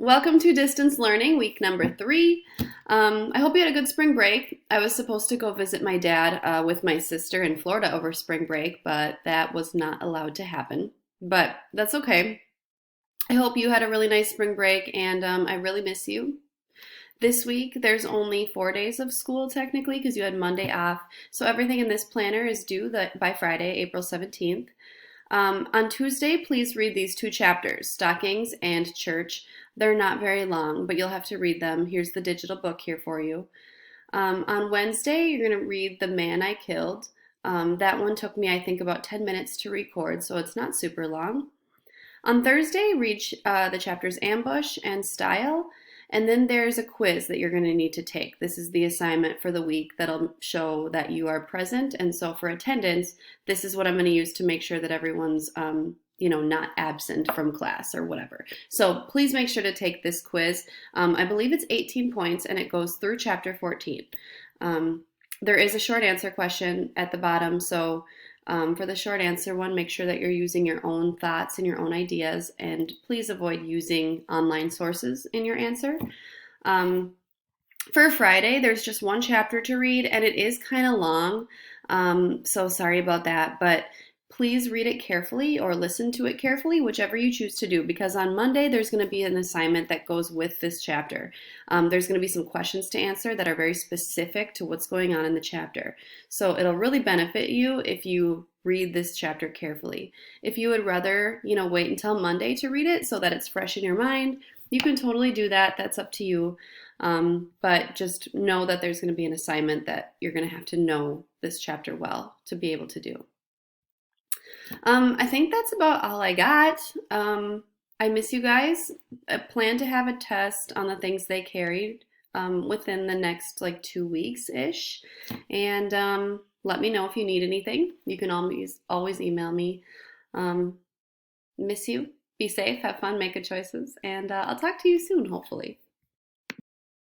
Welcome to Distance Learning, week number 3. I hope you had a good spring break. I was supposed to go visit my dad with my sister in Florida over spring break, but that was not allowed to happen. But that's okay. I hope you had a really nice spring break, and I really miss you. This week, there's only 4 days of school technically because you had Monday off. So everything in this planner is due by Friday, April 17th. On Tuesday, please read these 2 chapters, Stockings and Church. They're not very long, but you'll have to read them. Here's the digital book here for you. On Wednesday, you're going to read The Man I Killed. That one took me, I think, about 10 minutes to record, so it's not super long. On Thursday, read the chapters Ambush and Style. And then there's a quiz that you're going to need to take. This is the assignment for the week that'll show that you are present. And so for attendance, this is what I'm going to use to make sure that everyone's, not absent from class or whatever. So please make sure to take this quiz. I believe it's 18 points and it goes through chapter 14. There is a short answer question at the bottom. So for the short answer one, make sure that you're using your own thoughts and your own ideas, and please avoid using online sources in your answer. For Friday, there's just 1 chapter to read, and it is kind of long, so sorry about that, but please read it carefully or listen to it carefully, whichever you choose to do, because on Monday there's going to be an assignment that goes with this chapter. There's going to be some questions to answer that are very specific to what's going on in the chapter. So it'll really benefit you if you read this chapter carefully. If you would rather, wait until Monday to read it so that it's fresh in your mind, you can totally do that. That's up to you. But just know that there's going to be an assignment that you're going to have to know this chapter well to be able to do. I think that's about all I got. I miss you guys. I plan to have a test on the things they carried within the next 2 weeks-ish. And let me know if you need anything. You can always email me. Miss you. Be safe, have fun, make good choices, and I'll talk to you soon, hopefully.